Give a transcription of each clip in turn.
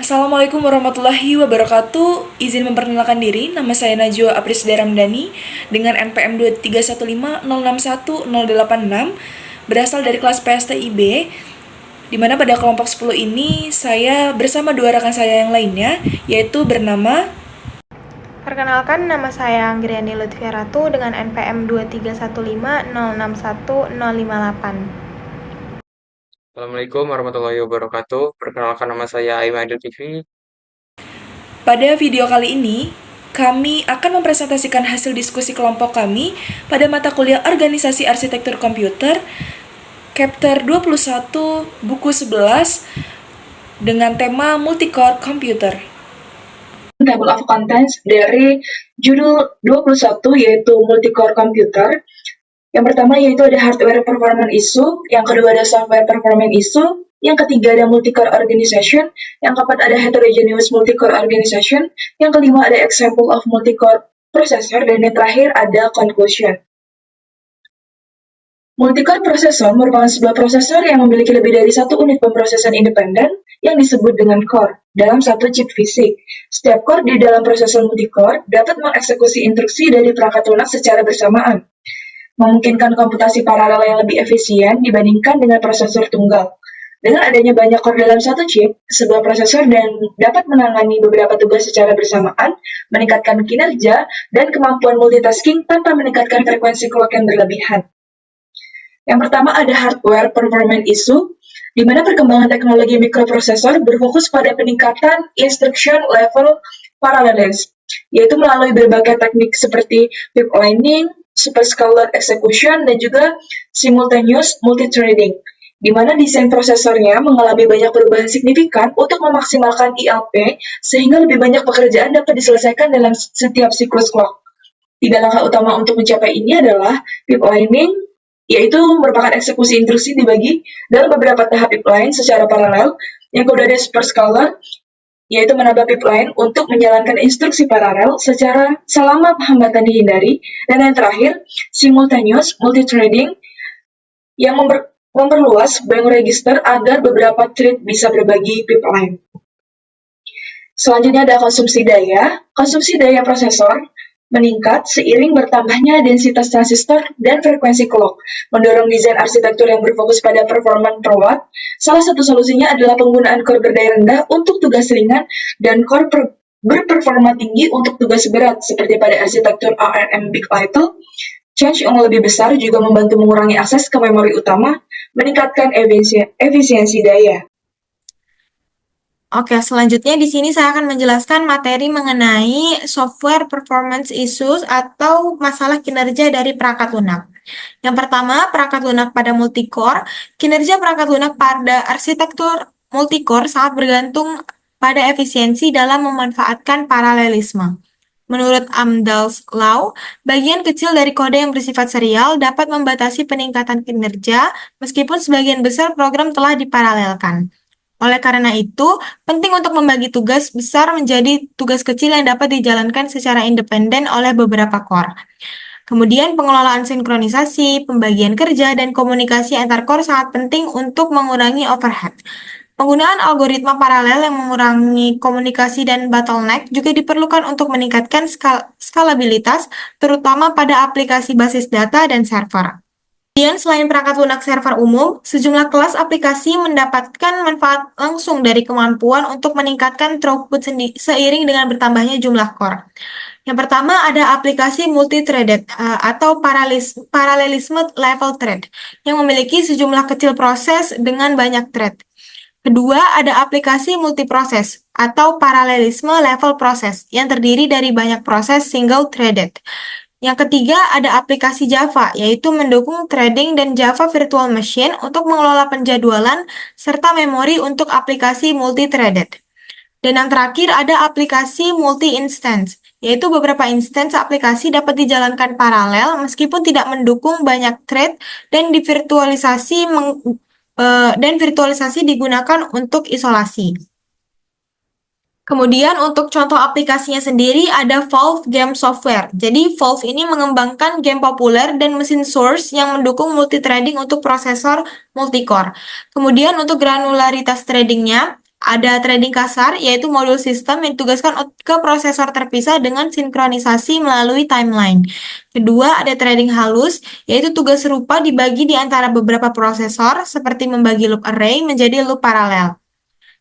Assalamualaikum warahmatullahi wabarakatuh. Izin memperkenalkan diri, nama saya Najwa Aprisda Ramdhani dengan NPM 23150618086, berasal dari kelas PSTIB, di mana pada kelompok 10 ini saya bersama dua rekan saya yang lainnya, yaitu bernama. Perkenalkan, nama saya Anggriani Lutfia Ratu dengan NPM 23150610058. Assalamualaikum warahmatullahi wabarakatuh. Perkenalkan, nama saya Aiman TV. Pada video kali ini, kami akan mempresentasikan hasil diskusi kelompok kami pada mata kuliah Organisasi Arsitektur Komputer, Chapter 21, buku 11, dengan tema Multicore Computer. Table of Contents dari judul 21 yaitu Multicore Computer. Yang pertama yaitu ada Hardware Performance Issue, yang kedua ada Software Performance Issue, yang ketiga ada Multicore Organization, yang keempat ada Heterogeneous Multicore Organization, yang kelima ada Example of Multicore Processor, dan yang terakhir ada Conclusion. Multicore processor merupakan sebuah prosesor yang memiliki lebih dari satu unit pemrosesan independen yang disebut dengan core dalam satu chip fisik. Setiap core di dalam prosesor multicore dapat mengeksekusi instruksi dari perangkat lunak secara bersamaan, memungkinkan komputasi paralel yang lebih efisien dibandingkan dengan prosesor tunggal. Dengan adanya banyak core dalam satu chip, sebuah prosesor dapat menangani beberapa tugas secara bersamaan, meningkatkan kinerja dan kemampuan multitasking tanpa meningkatkan frekuensi clock yang berlebihan. Yang pertama ada Hardware Performance Issue, di mana perkembangan teknologi mikroprosesor berfokus pada peningkatan instruction level parallelism, yaitu melalui berbagai teknik seperti pipelining, superscalar execution, dan juga simultaneous multithreading, di mana desain prosesornya mengalami banyak perubahan signifikan untuk memaksimalkan ILP, sehingga lebih banyak pekerjaan dapat diselesaikan dalam setiap siklus clock. Tiga langkah utama untuk mencapai ini adalah pipelining, yaitu merupakan eksekusi instruksi dibagi dalam beberapa tahap pipeline secara paralel. Yang kedua ada superscalar, yaitu menambah pipeline untuk menjalankan instruksi paralel secara selama hambatan dihindari. Dan yang terakhir, simultaneous multithreading, yang memperluas bank register agar beberapa thread bisa berbagi pipeline. Selanjutnya ada konsumsi daya. Konsumsi daya prosesor meningkat seiring bertambahnya densitas transistor dan frekuensi clock, mendorong desain arsitektur yang berfokus pada performance per watt. Salah satu solusinya adalah penggunaan core berdaya rendah untuk tugas ringan dan core berperforma tinggi untuk tugas berat, seperti pada arsitektur ARM Big Little. Change yang lebih besar juga membantu mengurangi akses ke memori utama, meningkatkan efisiensi daya. Oke, selanjutnya di sini saya akan menjelaskan materi mengenai software performance issues atau masalah kinerja dari perangkat lunak. Yang pertama, perangkat lunak pada multicore. Kinerja perangkat lunak pada arsitektur multicore sangat bergantung pada efisiensi dalam memanfaatkan paralelisme. Menurut Amdahl's Law, bagian kecil dari kode yang bersifat serial dapat membatasi peningkatan kinerja meskipun sebagian besar program telah diparalelkan. Oleh karena itu, penting untuk membagi tugas besar menjadi tugas kecil yang dapat dijalankan secara independen oleh beberapa core. Kemudian, pengelolaan sinkronisasi, pembagian kerja, dan komunikasi antar core sangat penting untuk mengurangi overhead. Penggunaan algoritma paralel yang mengurangi komunikasi dan bottleneck juga diperlukan untuk meningkatkan skalabilitas, terutama pada aplikasi basis data dan server. Kemudian, selain perangkat lunak server umum, sejumlah kelas aplikasi mendapatkan manfaat langsung dari kemampuan untuk meningkatkan throughput seiring dengan bertambahnya jumlah core. Yang pertama ada aplikasi multi-threaded atau paralelisme level thread yang memiliki sejumlah kecil proses dengan banyak thread. Kedua, ada aplikasi multiproses atau paralelisme level proses yang terdiri dari banyak proses single-threaded. Yang ketiga, ada aplikasi Java, yaitu mendukung threading dan Java Virtual Machine untuk mengelola penjadwalan serta memori untuk aplikasi multi-threaded. Dan yang terakhir, ada aplikasi multi-instance, yaitu beberapa instance aplikasi dapat dijalankan paralel meskipun tidak mendukung banyak thread dan virtualisasi digunakan untuk isolasi. Kemudian untuk contoh aplikasinya sendiri ada Valve Game Software. Jadi Valve ini mengembangkan game populer dan mesin source yang mendukung multithreading untuk prosesor multicore. Kemudian untuk granularitas threadingnya, ada threading kasar, yaitu modul sistem yang ditugaskan ke prosesor terpisah dengan sinkronisasi melalui timeline. Kedua, ada threading halus, yaitu tugas serupa dibagi di antara beberapa prosesor, seperti membagi loop array menjadi loop paralel.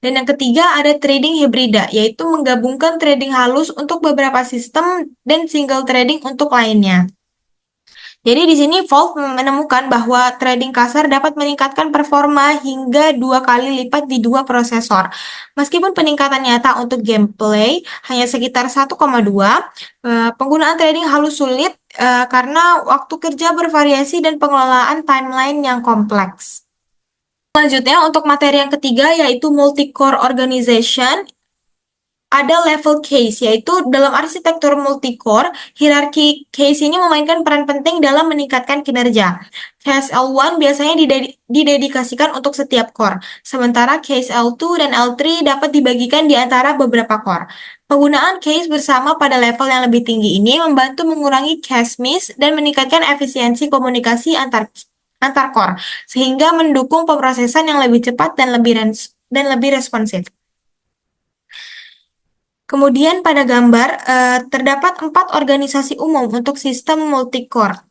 Dan yang ketiga, ada threading hibrida, yaitu menggabungkan threading halus untuk beberapa sistem dan single threading untuk lainnya. Jadi di sini Wolf menemukan bahwa threading kasar dapat meningkatkan performa hingga 2 kali lipat di dua prosesor. Meskipun peningkatan nyata untuk gameplay hanya sekitar 1,2, penggunaan threading halus sulit karena waktu kerja bervariasi dan pengelolaan timeline yang kompleks. Selanjutnya untuk materi yang ketiga yaitu multi-core organization. Ada level case, yaitu dalam arsitektur multi-core, hierarki case ini memainkan peran penting dalam meningkatkan kinerja. Case L1 biasanya didedikasikan untuk setiap core, sementara case L2 dan L3 dapat dibagikan di antara beberapa core. Penggunaan case bersama pada level yang lebih tinggi ini membantu mengurangi cache miss dan meningkatkan efisiensi komunikasi antar core, sehingga mendukung pemrosesan yang lebih cepat dan lebih responsif. Kemudian pada gambar, terdapat 4 organisasi umum untuk sistem multi-core.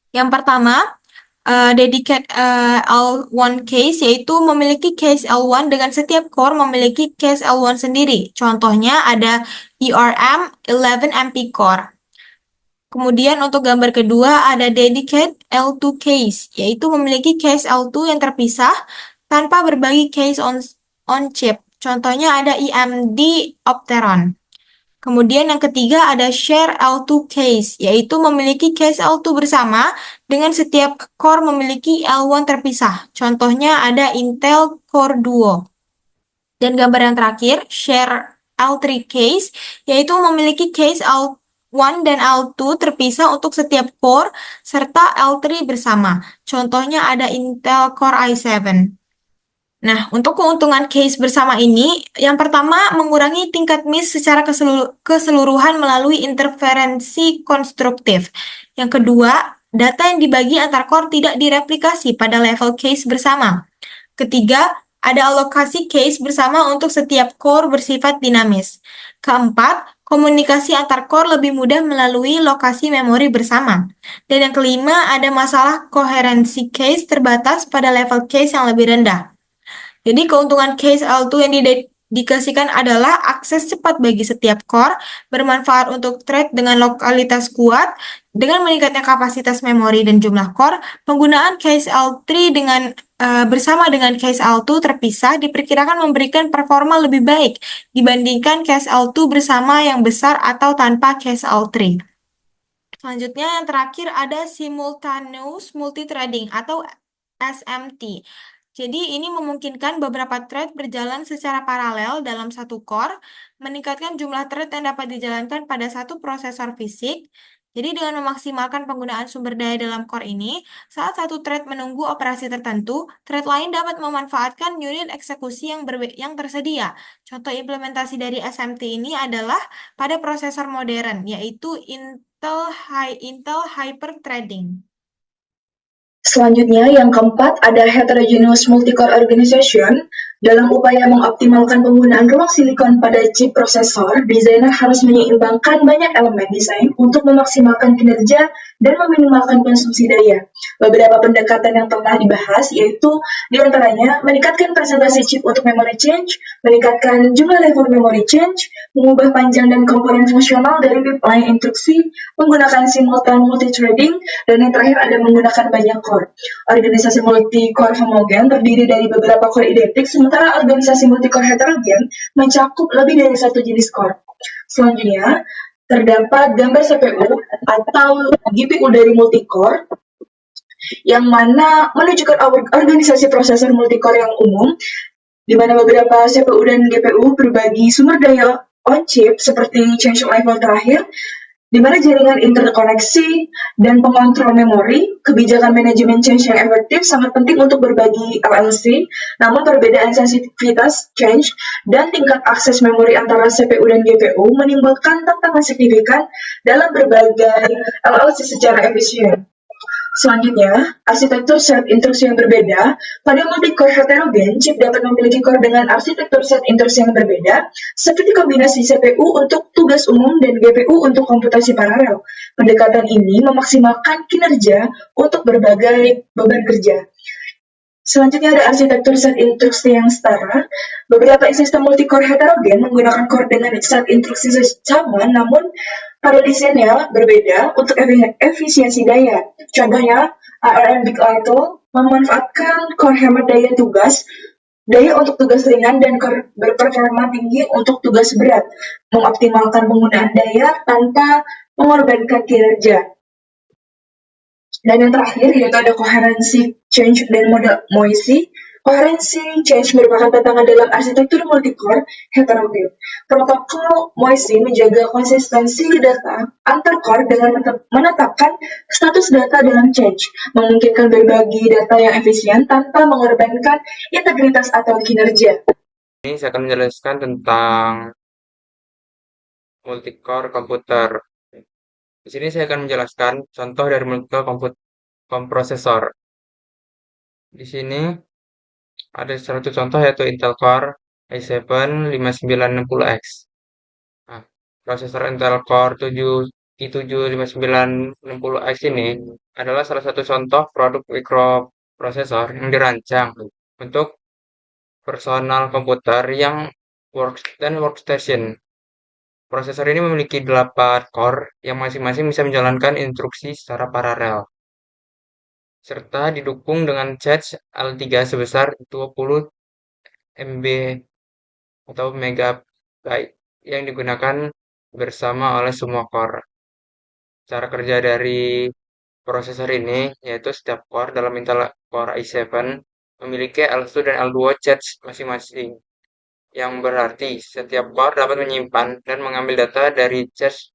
Yang pertama, dedicate L1 case, yaitu memiliki case L1 dengan setiap core memiliki case L1 sendiri. Contohnya ada ERM 11MP core. Kemudian untuk gambar kedua ada dedicate L2 case, yaitu memiliki case L2 yang terpisah tanpa berbagi case on chip. Contohnya ada EMD Opteron. Kemudian yang ketiga ada share L2 case, yaitu memiliki case L2 bersama dengan setiap core memiliki L1 terpisah. Contohnya ada Intel Core Duo. Dan gambar yang terakhir, share L3 case, yaitu memiliki case L1 dan L2 terpisah untuk setiap core serta L3 bersama. Contohnya ada Intel Core i7. Nah, untuk keuntungan case bersama ini, yang pertama mengurangi tingkat miss secara keseluruhan melalui interferensi konstruktif. Yang kedua, data yang dibagi antar core tidak direplikasi pada level case bersama. Ketiga, ada alokasi case bersama untuk setiap core bersifat dinamis. Keempat, komunikasi antar core lebih mudah melalui lokasi memori bersama. Dan yang kelima, ada masalah koherensi case terbatas pada level case yang lebih rendah. Jadi keuntungan case L2 yang didedikasikan adalah akses cepat bagi setiap core, bermanfaat untuk thread dengan lokalitas kuat, dengan meningkatnya kapasitas memori dan jumlah core. Penggunaan case L3 bersama dengan case L2 terpisah diperkirakan memberikan performa lebih baik dibandingkan case L2 bersama yang besar atau tanpa case L3. Selanjutnya yang terakhir ada simultaneous multithreading atau SMT. Jadi ini memungkinkan beberapa thread berjalan secara paralel dalam satu core, meningkatkan jumlah thread yang dapat dijalankan pada satu prosesor fisik. Jadi dengan memaksimalkan penggunaan sumber daya dalam core ini, saat satu thread menunggu operasi tertentu, thread lain dapat memanfaatkan unit eksekusi yang tersedia. Contoh implementasi dari SMT ini adalah pada prosesor modern, yaitu Intel Hyper-Threading. Selanjutnya, yang keempat, ada Heterogeneous Multi-Core Organization. Dalam upaya mengoptimalkan penggunaan ruang silikon pada chip prosesor, desainer harus menyeimbangkan banyak elemen desain untuk memaksimalkan kinerja dan meminimalkan konsumsi daya. Beberapa pendekatan yang telah dibahas yaitu diantaranya meningkatkan presentasi chip untuk memory change, meningkatkan jumlah level memory change, mengubah panjang dan komponen fungsional dari pipeline instruksi, menggunakan simultan multithreading, dan yang terakhir ada menggunakan banyak core. Organisasi multi-core homogen terdiri dari beberapa core identik, sementara organisasi multi-core heterogen mencakup lebih dari satu jenis core. Selanjutnya, terdapat gambar CPU atau GPU dari multi-core, yang mana menunjukkan organisasi prosesor multi-core yang umum, di mana beberapa CPU dan GPU berbagi sumber daya on-chip seperti change level terakhir, di mana jaringan interkoneksi dan pengontrol memori, kebijakan manajemen change yang efektif sangat penting untuk berbagi LLC, namun perbedaan sensitivitas change dan tingkat akses memori antara CPU dan GPU menimbulkan tantangan signifikan dalam berbagai LLC secara efisien. Selanjutnya, arsitektur set instruksi yang berbeda. Pada multi-core heterogen, chip dapat memiliki core dengan arsitektur set instruksi yang berbeda, seperti kombinasi CPU untuk tugas umum dan GPU untuk komputasi paralel. Pendekatan ini memaksimalkan kinerja untuk berbagai beban kerja. Selanjutnya ada arsitektur set instruksi yang setara. Beberapa sistem multi-core heterogen menggunakan core dengan set instruksi sama, namun pada desainnya berbeda untuk efisiensi daya. Contohnya, ARM Big Little memanfaatkan core hemat daya untuk tugas ringan dan core berperforma tinggi untuk tugas berat, mengoptimalkan penggunaan daya tanpa mengorbankan kinerja. Dan yang terakhir yaitu ada koherensi change dan model Moisey. Koherensi change merupakan tantangan dalam arsitektur multi-core heterogen. Protokol Moisey menjaga konsistensi data antar core dengan menetapkan status data dalam change, memungkinkan berbagi data yang efisien tanpa mengorbankan integritas atau kinerja. Ini saya akan menjelaskan tentang multi-core komputer. Di sini saya akan menjelaskan contoh dari multi-core komprosesor. Di sini ada satu contoh yaitu Intel Core i7-5960X. Nah, prosesor Intel Core i7-5960X ini adalah salah satu contoh produk mikroprosesor yang dirancang untuk personal komputer yang workstation. Prosesor ini memiliki 8 core yang masing-masing bisa menjalankan instruksi secara paralel, serta didukung dengan cache L3 sebesar 20 MB atau megabyte yang digunakan bersama oleh semua core. Cara kerja dari prosesor ini yaitu setiap core dalam Intel Core i7 memiliki L1 dan L2 cache masing-masing, yang berarti setiap core dapat menyimpan dan mengambil data dari cache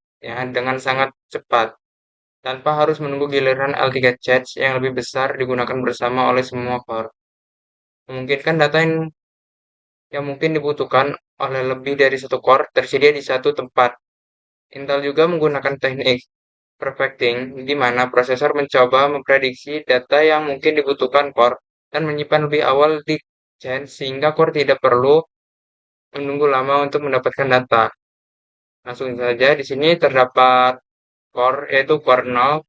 dengan sangat cepat, tanpa harus menunggu giliran L3 cache yang lebih besar digunakan bersama oleh semua core. Memungkinkan data yang mungkin dibutuhkan oleh lebih dari satu core tersedia di satu tempat. Intel juga menggunakan teknik perfecting, di mana prosesor mencoba memprediksi data yang mungkin dibutuhkan core dan menyimpan lebih awal di cache sehingga core tidak perlu menunggu lama untuk mendapatkan data. Langsung saja di sini terdapat core yaitu core 0,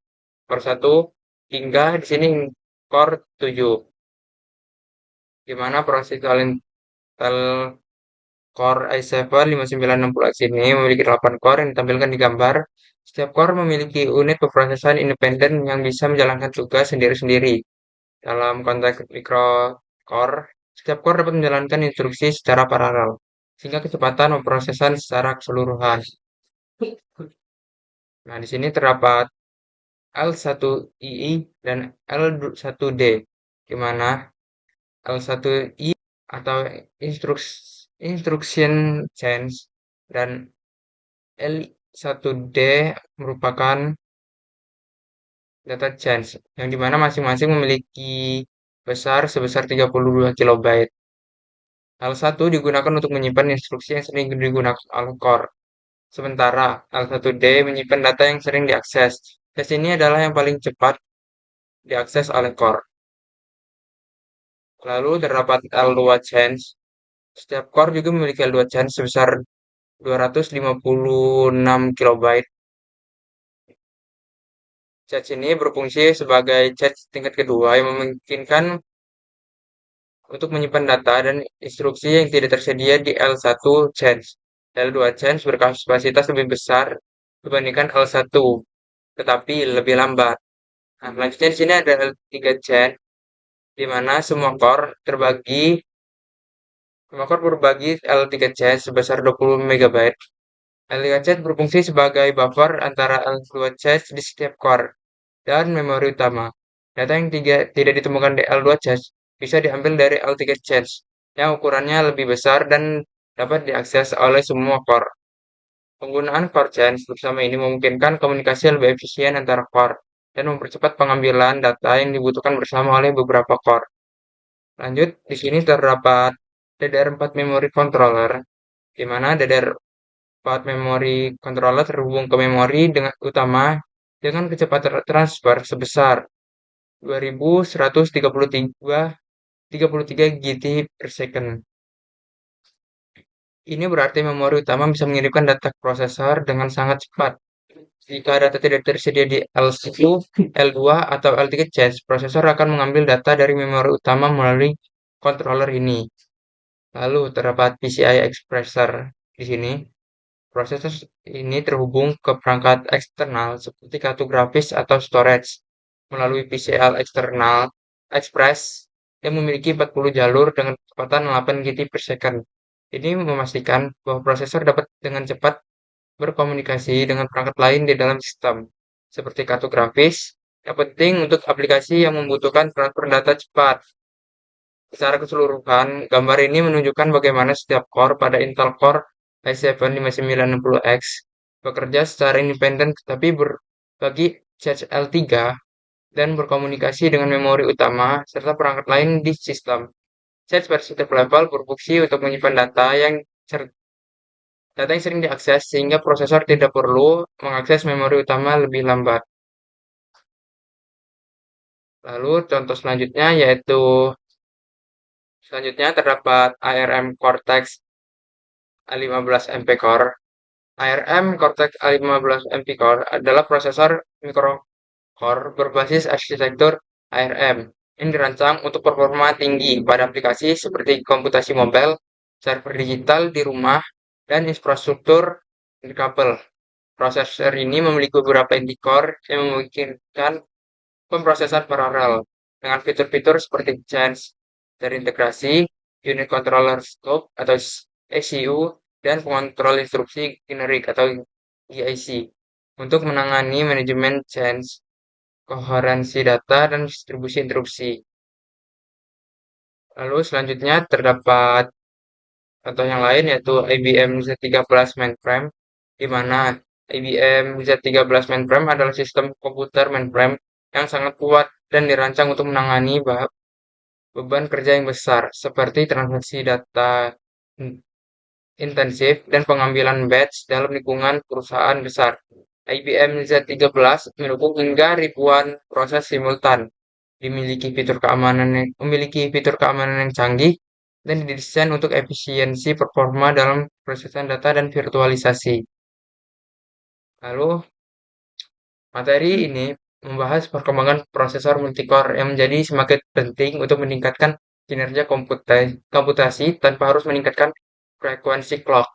core 1 hingga di sini core 7. Di mana prosesor Intel Core i7-5960X ini memiliki 8 core yang ditampilkan di gambar. Setiap core memiliki unit pemrosesan independen yang bisa menjalankan tugas sendiri-sendiri. Dalam konteks microcore, setiap core dapat menjalankan instruksi secara paralel, sehingga kecepatan pemrosesan secara keseluruhan. Nah, di sini terdapat L1II dan L1D, di mana L1I atau instruction change dan L1D merupakan data change, yang dimana masing-masing memiliki sebesar 32 kilobyte. L1 digunakan untuk menyimpan instruksi yang sering digunakan oleh core, sementara L1D menyimpan data yang sering diakses. Tes ini adalah yang paling cepat diakses oleh core. Lalu terdapat L2 change. Setiap core juga memiliki L2 change sebesar 256 kilobyte. Cache ini berfungsi sebagai cache tingkat kedua yang memungkinkan untuk menyimpan data dan instruksi yang tidak tersedia di L1 change. L2 change berkapasitas lebih besar dibandingkan L1, tetapi lebih lambat. Nah, selanjutnya di sini ada L3 change, di mana semua core berbagi L3 change sebesar 20 MB. L3 change berfungsi sebagai buffer antara L2 change di setiap core dan memori utama. Data yang tidak ditemukan di L2 change bisa diambil dari L3 change yang ukurannya lebih besar dan dapat diakses oleh semua core. Penggunaan core change bersama ini memungkinkan komunikasi lebih efisien antara core dan mempercepat pengambilan data yang dibutuhkan bersama oleh beberapa core. Lanjut, di sini terdapat DDR4 memory controller, di mana DDR4 memory controller terhubung ke memori utama dengan kecepatan transfer sebesar 2133 GT per second. Ini berarti memori utama bisa mengirimkan data ke prosesor dengan sangat cepat. Jika data tidak tersedia di L1, L2, atau L3 cache, prosesor akan mengambil data dari memori utama melalui controller ini. Lalu terdapat PCI Expressor di sini. Prosesor ini terhubung ke perangkat eksternal seperti kartu grafis atau storage melalui PCI eksternal Express yang memiliki 40 jalur dengan kecepatan 8 GT per second. Ini memastikan bahwa prosesor dapat dengan cepat berkomunikasi dengan perangkat lain di dalam sistem, seperti kartu grafis, yang penting untuk aplikasi yang membutuhkan transfer data cepat. Secara keseluruhan, gambar ini menunjukkan bagaimana setiap core pada Intel Core i7-5960X bekerja secara independen tetapi berbagi cache L3 dan berkomunikasi dengan memori utama serta perangkat lain di sistem. Cache persistent level berfungsi untuk menyimpan data yang sering diakses sehingga prosesor tidak perlu mengakses memori utama lebih lambat. Lalu contoh selanjutnya terdapat ARM Cortex A15 MP Core. ARM Cortex A15 MP Core adalah prosesor microcore berbasis arsitektur ARM yang dirancang untuk performa tinggi pada aplikasi seperti komputasi mobile, server digital di rumah, dan infrastruktur nirkabel. Prosesor ini memiliki beberapa inti core yang memungkinkan pemrosesan paralel dengan fitur-fitur seperti chance terintegrasi, unit controller scope atau ECU, dan pengontrol instruksi generik atau GIC untuk menangani manajemen change, koherensi data, dan distribusi interupsi. Lalu selanjutnya terdapat contoh yang lain yaitu IBM Z13 mainframe, di mana IBM Z13 mainframe adalah sistem komputer mainframe yang sangat kuat dan dirancang untuk menangani beban kerja yang besar, seperti transaksi data intensif dan pengambilan batch dalam lingkungan perusahaan besar. IBM Z13 mendukung hingga ribuan proses simultan, memiliki fitur keamanan yang canggih, dan didesain untuk efisiensi performa dalam prosesan data dan virtualisasi. Lalu, materi ini membahas perkembangan prosesor multicore yang menjadi semakin penting untuk meningkatkan kinerja komputasi tanpa harus meningkatkan frekuensi clock.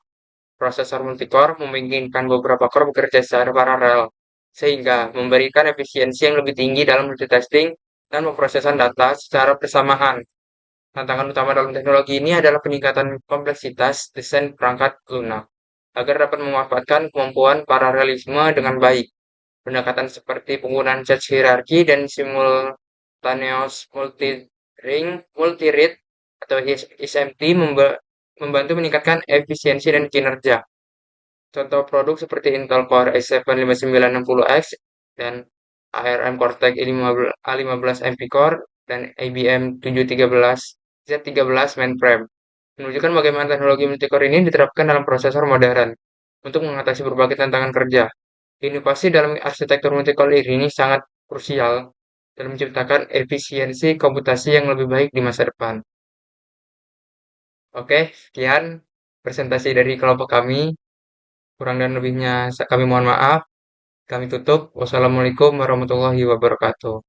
Prosesor multicore memungkinkan beberapa core bekerja secara paralel, sehingga memberikan efisiensi yang lebih tinggi dalam multitasking dan pemrosesan data secara bersamaan. Tantangan utama dalam teknologi ini adalah peningkatan kompleksitas desain perangkat lunak, agar dapat memanfaatkan kemampuan paralelisme dengan baik. Pendekatan seperti penggunaan cache hierarki dan simultaneous multi-read atau SMT membantu meningkatkan efisiensi dan kinerja. Contoh produk seperti Intel Core i7-5960X dan ARM Cortex A15 MP Core dan IBM Z13 mainframe menunjukkan bagaimana teknologi multicore ini diterapkan dalam prosesor modern untuk mengatasi berbagai tantangan kerja. Inovasi dalam arsitektur multicore ini sangat krusial dalam menciptakan efisiensi komputasi yang lebih baik di masa depan. Oke, sekian presentasi dari kelompok kami. Kurang dan lebihnya kami mohon maaf. Kami tutup. Wassalamualaikum warahmatullahi wabarakatuh.